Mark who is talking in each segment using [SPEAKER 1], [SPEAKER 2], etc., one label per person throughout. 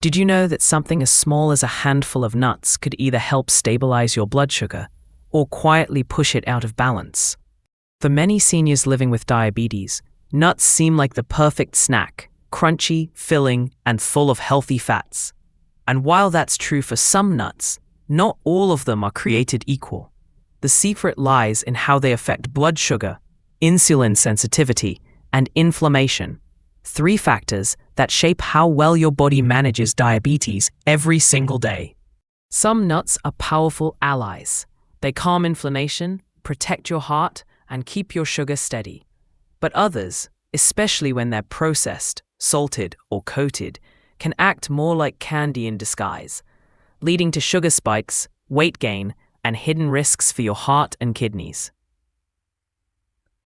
[SPEAKER 1] Did you know that something as small as a handful of nuts could either help stabilize your blood sugar or quietly push it out of balance? For many seniors living with diabetes, nuts seem like the perfect snack, crunchy, filling, and full of healthy fats. And while that's true for some nuts, not all of them are created equal. The secret lies in how they affect blood sugar, insulin sensitivity, and inflammation, 3 factors that shape how well your body manages diabetes every single day. Some nuts are powerful allies. They calm inflammation, protect your heart, and keep your sugar steady. But others, especially when they're processed, salted, or coated, can act more like candy in disguise, leading to sugar spikes, weight gain, and hidden risks for your heart and kidneys.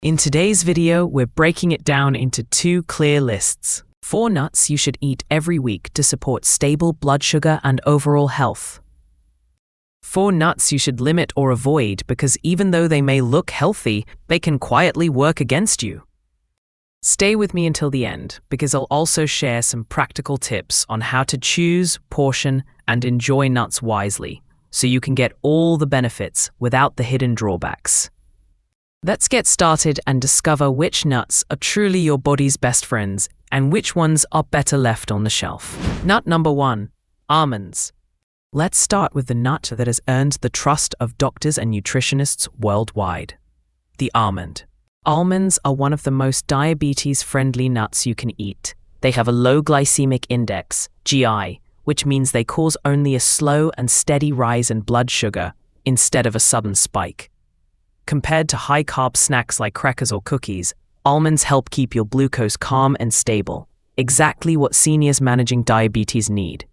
[SPEAKER 1] In today's video, we're breaking it down into 2 clear lists. 4 nuts you should eat every week to support stable blood sugar and overall health. 4 nuts you should limit or avoid because even though they may look healthy, they can quietly work against you. Stay with me until the end because I'll also share some practical tips on how to choose, portion, and enjoy nuts wisely so you can get all the benefits without the hidden drawbacks. Let's get started and discover which nuts are truly your body's best friends and which ones are better left on the shelf. Nut number 1, almonds. Let's start with the nut that has earned the trust of doctors and nutritionists worldwide, the almond. Almonds are one of the most diabetes-friendly nuts you can eat. They have a low glycemic index, GI, which means they cause only a slow and steady rise in blood sugar instead of a sudden spike. Compared to high-carb snacks like crackers or cookies, almonds help keep your glucose calm and stable, exactly what seniors managing diabetes need.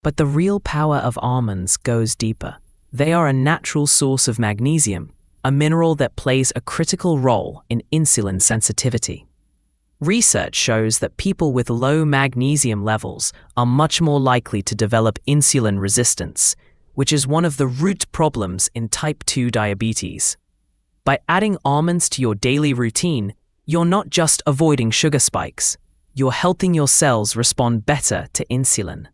[SPEAKER 1] But the real power of almonds goes deeper. They are a natural source of magnesium, a mineral that plays a critical role in insulin sensitivity. Research shows that people with low magnesium levels are much more likely to develop insulin resistance, which is one of the root problems in type 2 diabetes. By adding almonds to your daily routine, you're not just avoiding sugar spikes, you're helping your cells respond better to insulin.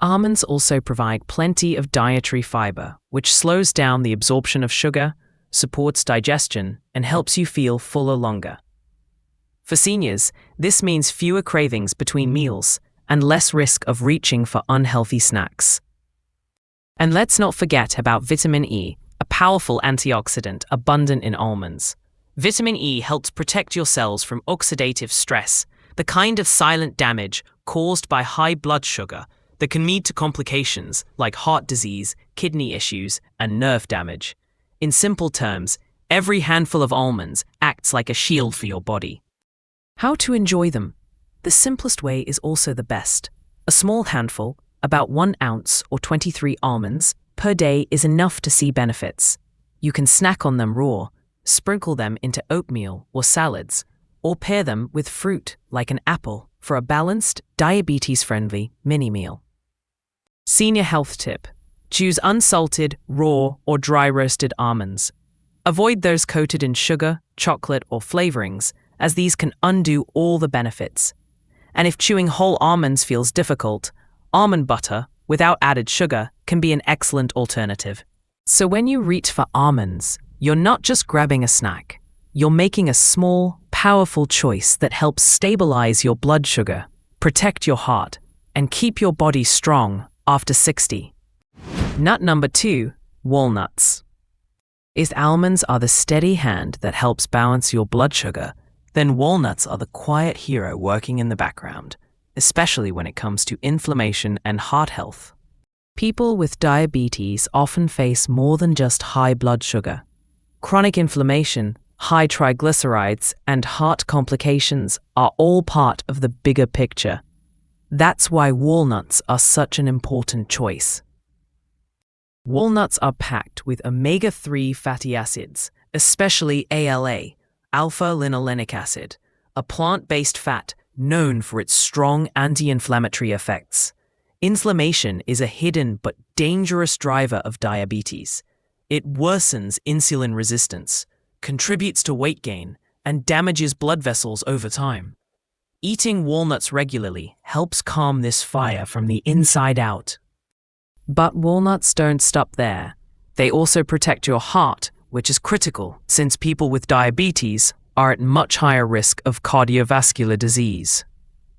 [SPEAKER 1] Almonds also provide plenty of dietary fiber, which slows down the absorption of sugar, supports digestion, and helps you feel fuller longer. For seniors, this means fewer cravings between meals and less risk of reaching for unhealthy snacks. And let's not forget about vitamin E, a powerful antioxidant abundant in almonds. Vitamin E helps protect your cells from oxidative stress, the kind of silent damage caused by high blood sugar that can lead to complications like heart disease, kidney issues, and nerve damage. In simple terms, every handful of almonds acts like a shield for your body. How to enjoy them? The simplest way is also the best. A small handful, about 1 ounce or 23 almonds, per day is enough to see benefits. You can snack on them raw, sprinkle them into oatmeal or salads, or pair them with fruit like an apple for a balanced, diabetes-friendly mini-meal. Senior health tip: choose unsalted, raw, or dry-roasted almonds. Avoid those coated in sugar, chocolate, or flavorings, as these can undo all the benefits. And if chewing whole almonds feels difficult, almond butter, without added sugar, can be an excellent alternative. So when you reach for almonds, you're not just grabbing a snack. You're making a small, powerful choice that helps stabilize your blood sugar, protect your heart, and keep your body strong after 60. Nut number 2, walnuts. If almonds are the steady hand that helps balance your blood sugar, then walnuts are the quiet hero working in the background, especially when it comes to inflammation and heart health. People with diabetes often face more than just high blood sugar. Chronic inflammation, high triglycerides, and heart complications are all part of the bigger picture. That's why walnuts are such an important choice. Walnuts are packed with omega-3 fatty acids, especially ALA, alpha-linolenic acid, a plant-based fat known for its strong anti-inflammatory effects. Inflammation is a hidden but dangerous driver of diabetes. It worsens insulin resistance, contributes to weight gain, and damages blood vessels over time. Eating walnuts regularly helps calm this fire from the inside out. But walnuts don't stop there. They also protect your heart, which is critical since people with diabetes are at much higher risk of cardiovascular disease.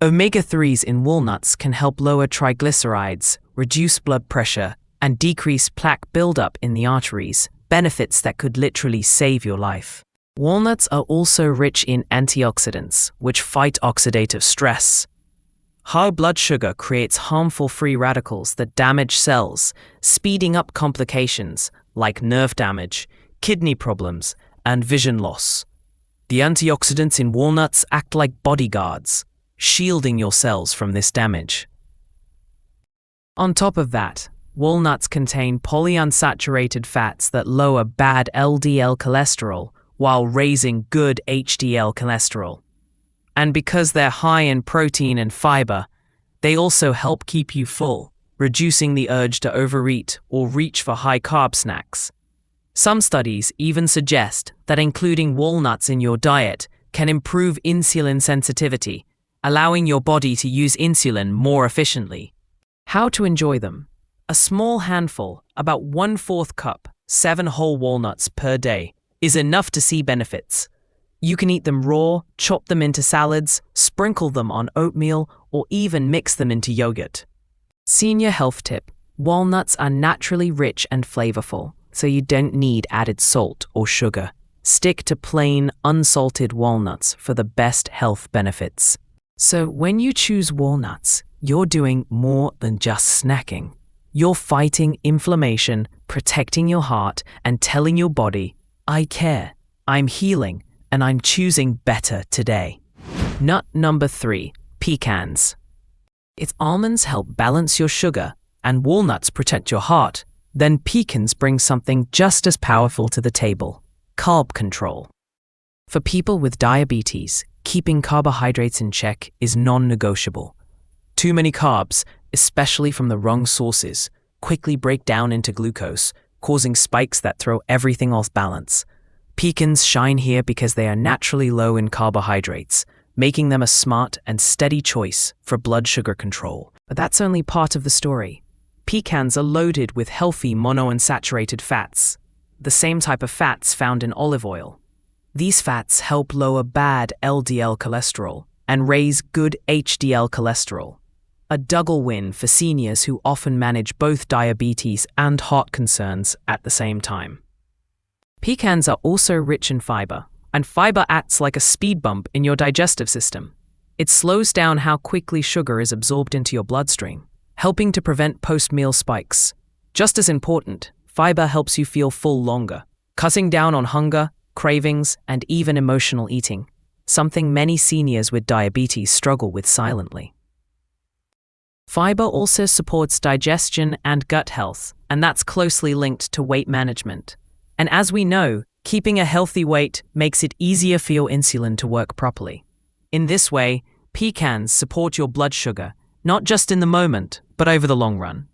[SPEAKER 1] Omega-3s in walnuts can help lower triglycerides, reduce blood pressure, and decrease plaque buildup in the arteries, benefits that could literally save your life. Walnuts are also rich in antioxidants, which fight oxidative stress. High blood sugar creates harmful free radicals that damage cells, speeding up complications like nerve damage, kidney problems, and vision loss. The antioxidants in walnuts act like bodyguards, shielding your cells from this damage. On top of that, walnuts contain polyunsaturated fats that lower bad LDL cholesterol while raising good HDL cholesterol. And because they're high in protein and fiber, they also help keep you full, reducing the urge to overeat or reach for high-carb snacks. Some studies even suggest that including walnuts in your diet can improve insulin sensitivity, allowing your body to use insulin more efficiently. How to enjoy them? A small handful, about 1/4 cup, 7 whole walnuts per day, is enough to see benefits. You can eat them raw, chop them into salads, sprinkle them on oatmeal, or even mix them into yogurt. Senior health tip: walnuts are naturally rich and flavorful, so you don't need added salt or sugar. Stick to plain, unsalted walnuts for the best health benefits. So when you choose walnuts, you're doing more than just snacking. You're fighting inflammation, protecting your heart, and telling your body, I care, I'm healing, and I'm choosing better today. Nut number 3, pecans. If almonds help balance your sugar and walnuts protect your heart, then pecans bring something just as powerful to the table: carb control. For people with diabetes, keeping carbohydrates in check is non-negotiable. Too many carbs, especially from the wrong sources, quickly break down into glucose, causing spikes that throw everything off balance. Pecans shine here because they are naturally low in carbohydrates, making them a smart and steady choice for blood sugar control. But that's only part of the story. Pecans are loaded with healthy monounsaturated fats, the same type of fats found in olive oil. These fats help lower bad LDL cholesterol and raise good HDL cholesterol, a double win for seniors who often manage both diabetes and heart concerns at the same time. Pecans are also rich in fiber, and fiber acts like a speed bump in your digestive system. It slows down how quickly sugar is absorbed into your bloodstream, helping to prevent post-meal spikes. Just as important, fiber helps you feel full longer, cutting down on hunger, cravings, and even emotional eating, something many seniors with diabetes struggle with silently. Fiber also supports digestion and gut health, and that's closely linked to weight management. And as we know, keeping a healthy weight makes it easier for your insulin to work properly. In this way, pecans support your blood sugar, not just in the moment, but over the long run.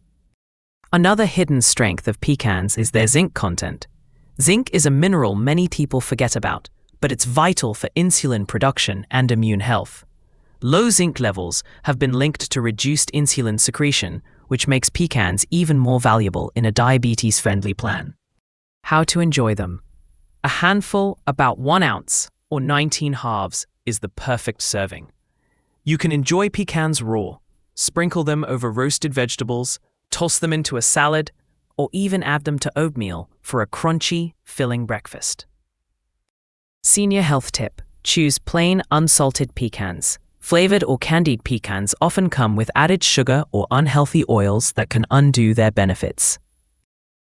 [SPEAKER 1] Another hidden strength of pecans is their zinc content. Zinc is a mineral many people forget about, but it's vital for insulin production and immune health. Low zinc levels have been linked to reduced insulin secretion, which makes pecans even more valuable in a diabetes-friendly plan. How to enjoy them? A handful, about 1 ounce, or 19 halves, is the perfect serving. You can enjoy pecans raw, sprinkle them over roasted vegetables, toss them into a salad, or even add them to oatmeal for a crunchy, filling breakfast. Senior health tip: choose plain, unsalted pecans. Flavored or candied pecans often come with added sugar or unhealthy oils that can undo their benefits.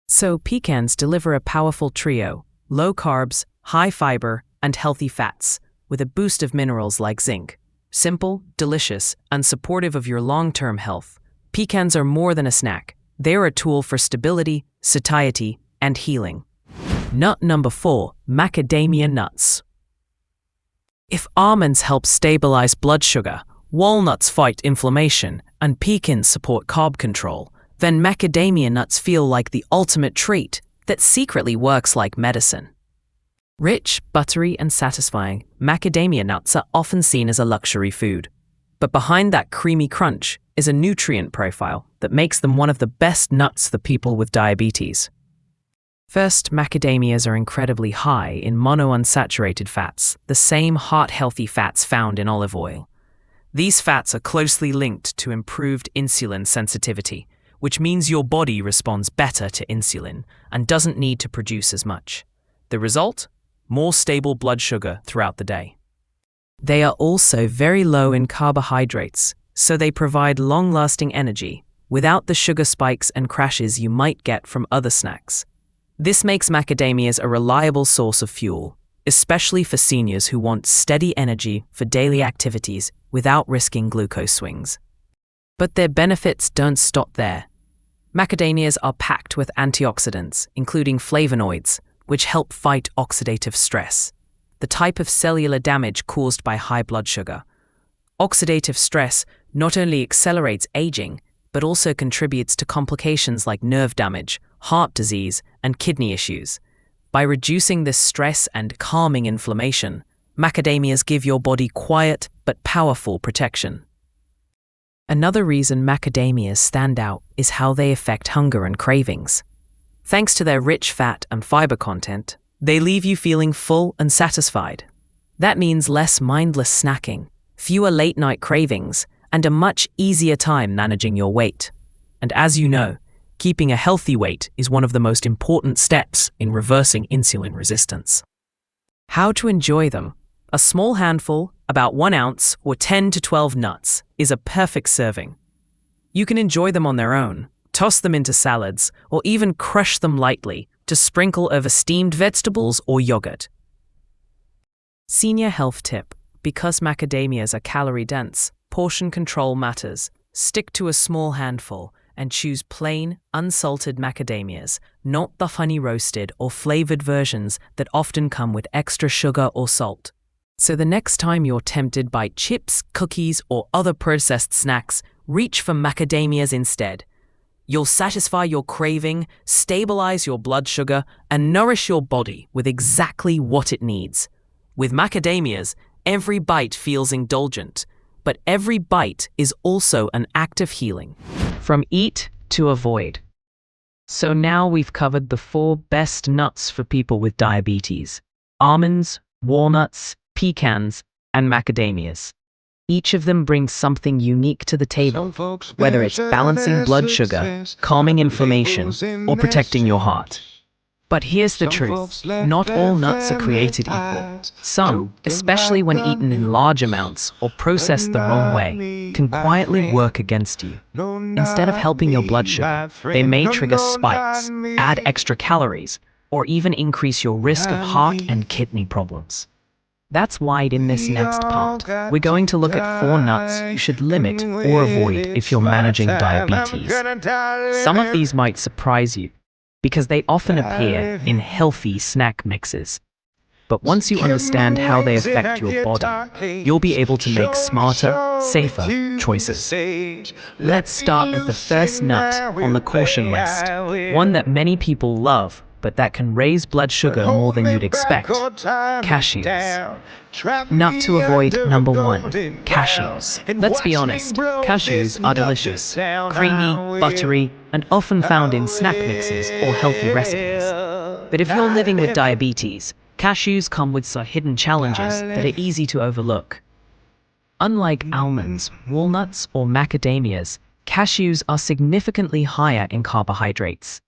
[SPEAKER 1] So pecans deliver a powerful trio: low carbs, high fiber, and healthy fats, with a boost of minerals like zinc. Simple, delicious, and supportive of your long-term health, pecans are more than a snack. They're a tool for stability, satiety, and healing. Nut number 4, macadamia nuts. If almonds help stabilize blood sugar, walnuts fight inflammation, and pecans support carb control, then macadamia nuts feel like the ultimate treat that secretly works like medicine. Rich, buttery, and satisfying, macadamia nuts are often seen as a luxury food. But behind that creamy crunch is a nutrient profile that makes them one of the best nuts for people with diabetes. First, macadamias are incredibly high in monounsaturated fats, the same heart-healthy fats found in olive oil. These fats are closely linked to improved insulin sensitivity, which means your body responds better to insulin and doesn't need to produce as much. The result? More stable blood sugar throughout the day. They are also very low in carbohydrates, so they provide long-lasting energy without the sugar spikes and crashes you might get from other snacks. This makes macadamias a reliable source of fuel, especially for seniors who want steady energy for daily activities without risking glucose swings. But their benefits don't stop there. Macadamias are packed with antioxidants, including flavonoids, which help fight oxidative stress, the type of cellular damage caused by high blood sugar. Oxidative stress not only accelerates aging, but also contributes to complications like nerve damage, heart disease, and kidney issues. By reducing this stress and calming inflammation, macadamias give your body quiet but powerful protection. Another reason macadamias stand out is how they affect hunger and cravings. Thanks to their rich fat and fiber content, they leave you feeling full and satisfied. That means less mindless snacking, fewer late-night cravings, and a much easier time managing your weight. And as you know, keeping a healthy weight is one of the most important steps in reversing insulin resistance. How to enjoy them? A small handful, about 1 ounce or 10 to 12 nuts, is a perfect serving. You can enjoy them on their own, toss them into salads, or even crush them lightly to sprinkle over steamed vegetables or yogurt. Senior health tip: because macadamias are calorie-dense, portion control matters. Stick to a small handful and choose plain, unsalted macadamias, not the honey-roasted or flavored versions that often come with extra sugar or salt. So the next time you're tempted by chips, cookies, or other processed snacks, reach for macadamias instead. You'll satisfy your craving, stabilize your blood sugar, and nourish your body with exactly what it needs. With macadamias, every bite feels indulgent, but every bite is also an act of healing. From eat to avoid. So now we've covered the 4 best nuts for people with diabetes: almonds, walnuts, pecans, and macadamias. Each of them brings something unique to the table, whether it's balancing blood sugar, calming inflammation, or protecting your heart. But here's the truth: not all nuts are created equal. Some, especially when eaten in large amounts or processed the wrong way, can quietly work against you. Instead of helping your blood sugar, they may trigger spikes, add extra calories, or even increase your risk of heart and kidney problems. That's why in this next part, we're going to look at 4 nuts you should limit or avoid if you're managing diabetes. Some of these might surprise you, because they often appear in healthy snack mixes. But once you understand how they affect your body, you'll be able to make smarter, safer choices. Let's start with the first nut on the caution list, one that many people love, but that can raise blood sugar more than you'd expect: cashews. Nut to avoid number 1, cashews. Let's be honest, cashews are delicious, creamy, buttery, and often found in snack mixes or healthy recipes. But if you're living with diabetes, cashews come with some hidden challenges that are easy to overlook. Unlike almonds, walnuts, or macadamias, cashews are significantly higher in carbohydrates.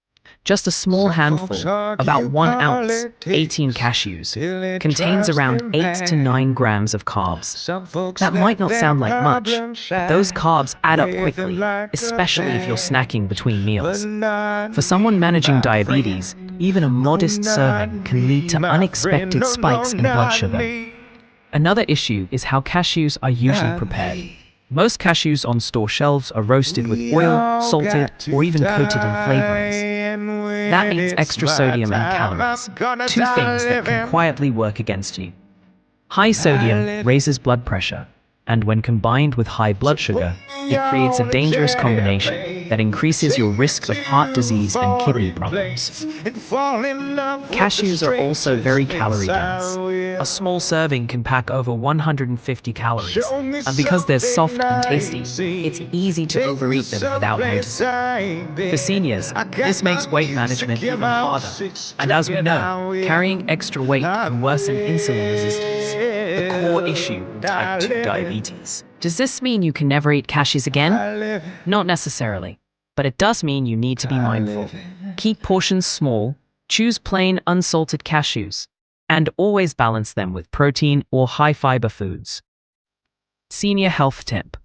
[SPEAKER 1] Just a small handful, about 1 ounce, 18 cashews, contains around 8 to 9 grams of carbs. That might not sound like much, but those carbs add up quickly, especially if you're snacking between meals. For someone managing diabetes, even a modest serving can lead to unexpected spikes in blood sugar. Another issue is how cashews are usually prepared. Most cashews on store shelves are roasted with oil, salted, or even coated in flavorings. That means extra sodium and calories, 2 things that can quietly work against you. High sodium raises blood pressure, and when combined with high blood sugar, it creates a dangerous combination: that increases your risk of heart disease and kidney problems. Cashews are also very calorie dense. A small serving can pack over 150 calories, and because they're soft and tasty, it's easy to overeat them without noticing. For seniors, this makes weight management even harder, and as we know, carrying extra weight can worsen insulin resistance, the core issue in type 2 diabetes. Does this mean you can never eat cashews again? Not necessarily, but it does mean you need to be mindful. Keep portions small, choose plain unsalted cashews, and always balance them with protein or high-fiber foods. Senior health tip.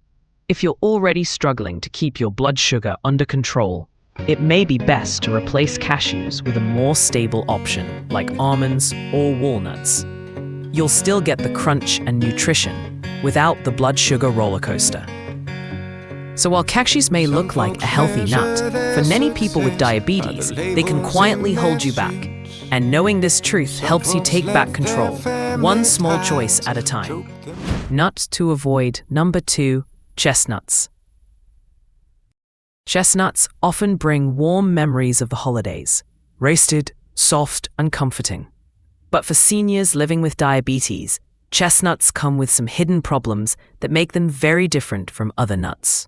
[SPEAKER 1] If you're already struggling to keep your blood sugar under control, it may be best to replace cashews with a more stable option like almonds or walnuts. You'll still get the crunch and nutrition without the blood sugar roller coaster. So while cashews may look like a healthy nut, for many people with diabetes, they can quietly hold you back. And knowing this truth helps you take back control, one small choice at a time. Nut to avoid. Number 2, chestnuts. Chestnuts often bring warm memories of the holidays, roasted, soft, and comforting. But for seniors living with diabetes, chestnuts come with some hidden problems that make them very different from other nuts.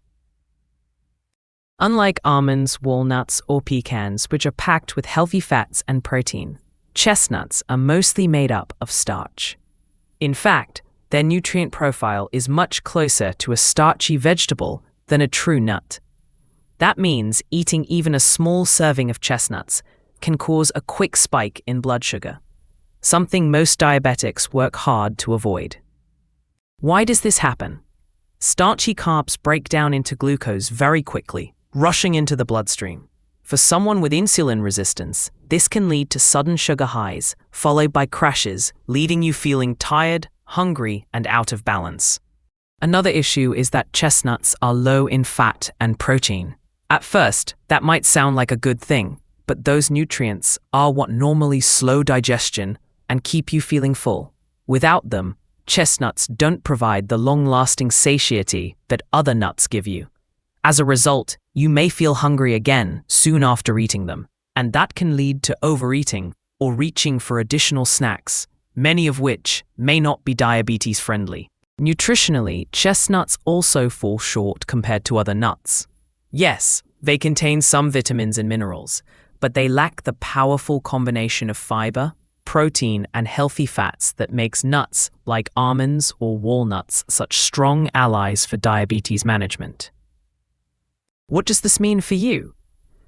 [SPEAKER 1] Unlike almonds, walnuts, or pecans, which are packed with healthy fats and protein, chestnuts are mostly made up of starch. In fact, their nutrient profile is much closer to a starchy vegetable than a true nut. That means eating even a small serving of chestnuts can cause a quick spike in blood sugar, something most diabetics work hard to avoid. Why does this happen? Starchy carbs break down into glucose very quickly, rushing into the bloodstream. For someone with insulin resistance, this can lead to sudden sugar highs, followed by crashes, leaving you feeling tired, hungry, and out of balance. Another issue is that chestnuts are low in fat and protein. At first, that might sound like a good thing, but those nutrients are what normally slow digestion and keep you feeling full. Without them, chestnuts don't provide the long-lasting satiety that other nuts give you. As a result, you may feel hungry again soon after eating them, and that can lead to overeating or reaching for additional snacks, many of which may not be diabetes-friendly. Nutritionally, chestnuts also fall short compared to other nuts. Yes, they contain some vitamins and minerals, but they lack the powerful combination of fiber, protein, and healthy fats that makes nuts like almonds or walnuts such strong allies for diabetes management. What does this mean for you?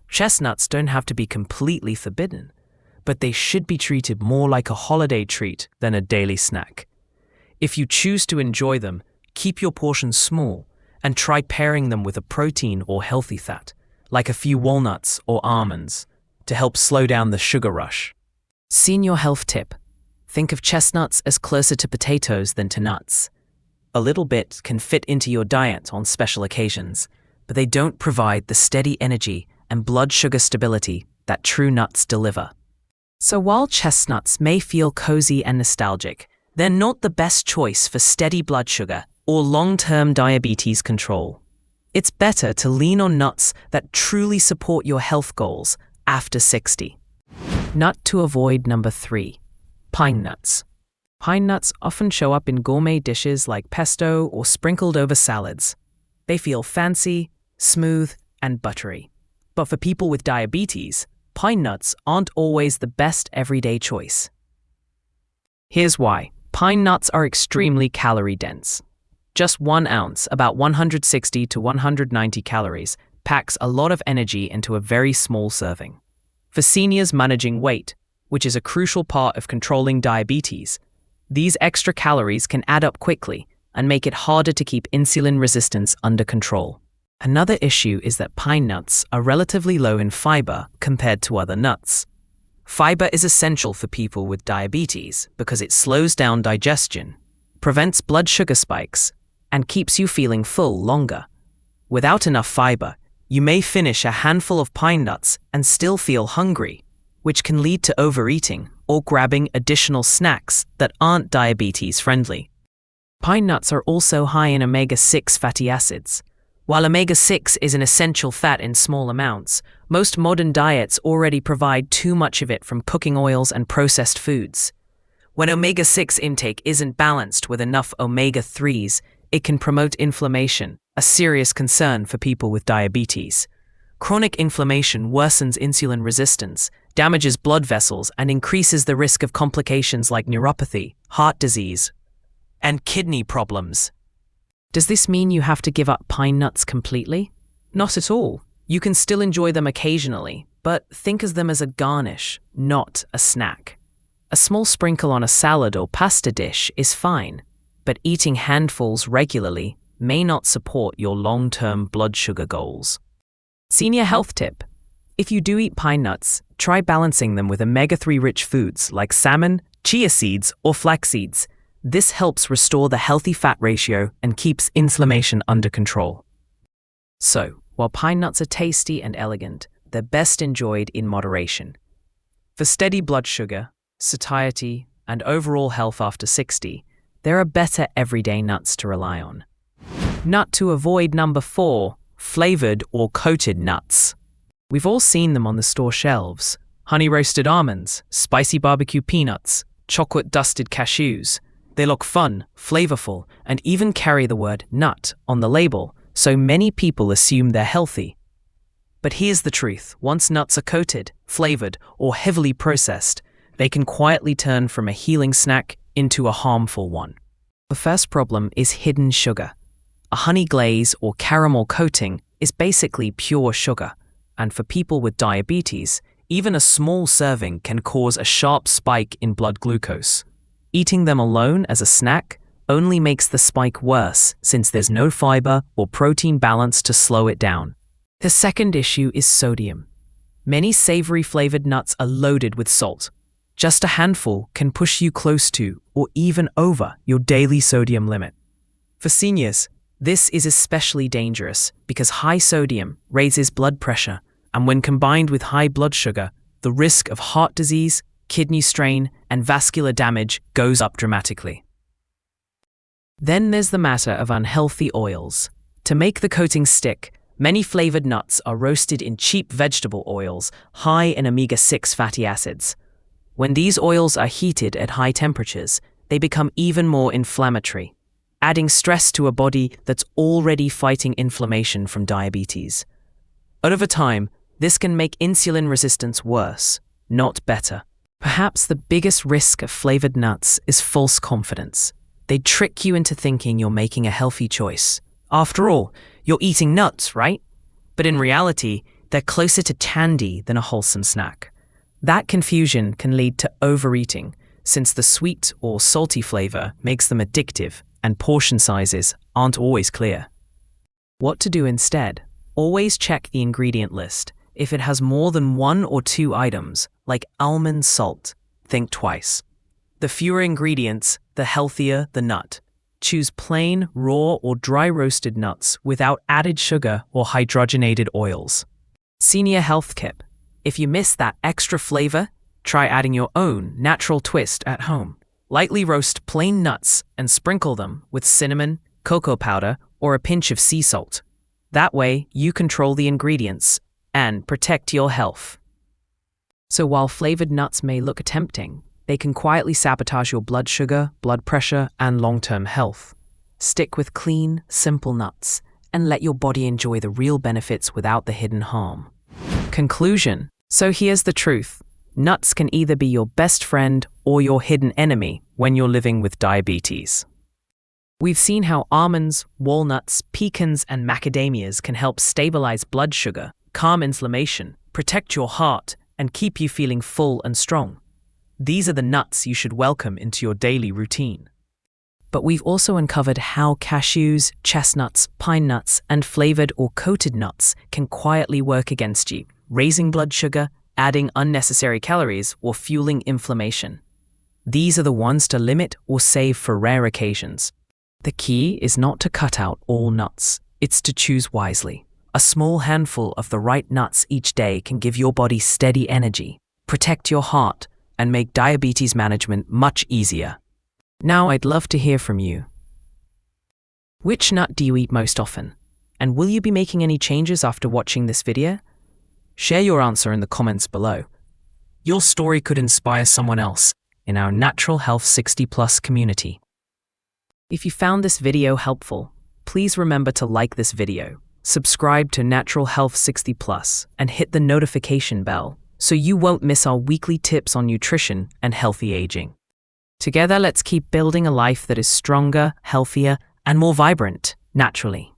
[SPEAKER 1] Chestnuts don't have to be completely forbidden, but they should be treated more like a holiday treat than a daily snack. If you choose to enjoy them, keep your portions small and try pairing them with a protein or healthy fat, like a few walnuts or almonds, to help slow down the sugar rush. Senior health tip. Think of chestnuts as closer to potatoes than to nuts. A little bit can fit into your diet on special occasions, but they don't provide the steady energy and blood sugar stability that true nuts deliver. So while chestnuts may feel cozy and nostalgic, they're not the best choice for steady blood sugar or long-term diabetes control. It's better to lean on nuts that truly support your health goals after 60. Nut to avoid. Number 3, pine nuts. Pine nuts often show up in gourmet dishes like pesto or sprinkled over salads. They feel fancy, smooth, and buttery. But for people with diabetes, pine nuts aren't always the best everyday choice. Here's why. Pine nuts are extremely calorie dense. Just 1 ounce, about 160 to 190 calories, packs a lot of energy into a very small serving. For seniors managing weight, which is a crucial part of controlling diabetes, these extra calories can add up quickly and make it harder to keep insulin resistance under control. Another issue is that pine nuts are relatively low in fiber compared to other nuts. Fiber is essential for people with diabetes because it slows down digestion, prevents blood sugar spikes, and keeps you feeling full longer. Without enough fiber, you may finish a handful of pine nuts and still feel hungry, which can lead to overeating or grabbing additional snacks that aren't diabetes friendly. Pine nuts are also high in omega-6 fatty acids, While omega-6 is an essential fat in small amounts, most modern diets already provide too much of it from cooking oils and processed foods. When omega-6 intake isn't balanced with enough omega-3s, it can promote inflammation, a serious concern for people with diabetes. Chronic inflammation worsens insulin resistance, damages blood vessels, and increases the risk of complications like neuropathy, heart disease, and kidney problems. Does this mean you have to give up pine nuts completely? Not at all. You can still enjoy them occasionally, but think of them as a garnish, not a snack. A small sprinkle on a salad or pasta dish is fine, but eating handfuls regularly may not support your long-term blood sugar goals. Senior health tip: if you do eat pine nuts, try balancing them with omega-3 rich foods like salmon, chia seeds, or flax seeds. This helps restore the healthy fat ratio and keeps inflammation under control. So, while pine nuts are tasty and elegant, they're best enjoyed in moderation. For steady blood sugar, satiety, and overall health after 60, there are better everyday nuts to rely on. Nut to avoid number 4, flavored or coated nuts. We've all seen them on the store shelves: honey roasted almonds, spicy barbecue peanuts, chocolate dusted cashews. They look fun, flavorful, and even carry the word nut on the label, so many people assume they're healthy. But here's the truth: once nuts are coated, flavored, or heavily processed, they can quietly turn from a healing snack into a harmful one. The first problem is hidden sugar. A honey glaze or caramel coating is basically pure sugar, and for people with diabetes, even a small serving can cause a sharp spike in blood glucose. Eating them alone as a snack only makes the spike worse, since there's no fiber or protein balance to slow it down. The second issue is sodium. Many savory flavored nuts are loaded with salt. Just a handful can push you close to or even over your daily sodium limit. For seniors, this is especially dangerous because high sodium raises blood pressure, and when combined with high blood sugar, the risk of heart disease, kidney strain, and vascular damage goes up dramatically. Then there's the matter of unhealthy oils. To make the coating stick, many flavored nuts are roasted in cheap vegetable oils high in omega-6 fatty acids. When these oils are heated at high temperatures, they become even more inflammatory, adding stress to a body that's already fighting inflammation from diabetes. Over time, this can make insulin resistance worse, not better. Perhaps the biggest risk of flavored nuts is false confidence. They trick you into thinking you're making a healthy choice. After all, you're eating nuts, right? But in reality, they're closer to candy than a wholesome snack. That confusion can lead to overeating, since the sweet or salty flavor makes them addictive and portion sizes aren't always clear. What to do instead? Always check the ingredient list. If it has more than 1 or 2 items, like almond salt, think twice. The fewer ingredients, the healthier the nut. Choose plain, raw, or dry roasted nuts without added sugar or hydrogenated oils. Senior health tip: if you miss that extra flavor, try adding your own natural twist at home. Lightly roast plain nuts and sprinkle them with cinnamon, cocoa powder, or a pinch of sea salt. That way, you control the ingredients and protect your health. So while flavored nuts may look tempting, they can quietly sabotage your blood sugar, blood pressure, and long-term health. Stick with clean, simple nuts and let your body enjoy the real benefits without the hidden harm. Conclusion: so here's the truth. Nuts can either be your best friend or your hidden enemy when you're living with diabetes. We've seen how almonds, walnuts, pecans, and macadamias can help stabilize blood sugar, calm inflammation, protect your heart, and keep you feeling full and strong. These are the nuts you should welcome into your daily routine. But we've also uncovered how cashews, chestnuts, pine nuts, and flavored or coated nuts can quietly work against you, raising blood sugar, adding unnecessary calories, or fueling inflammation. These are the ones to limit or save for rare occasions. The key is not to cut out all nuts, it's to choose wisely. A small handful of the right nuts each day can give your body steady energy, protect your heart, and make diabetes management much easier. Now I'd love to hear from you. Which nut do you eat most often? And will you be making any changes after watching this video? Share your answer in the comments below. Your story could inspire someone else in our Natural Health 60+ community. If you found this video helpful, please remember to like this video, subscribe to Natural Health 60+, and hit the notification bell so you won't miss our weekly tips on nutrition and healthy aging. Together, let's keep building a life that is stronger, healthier, and more vibrant, naturally.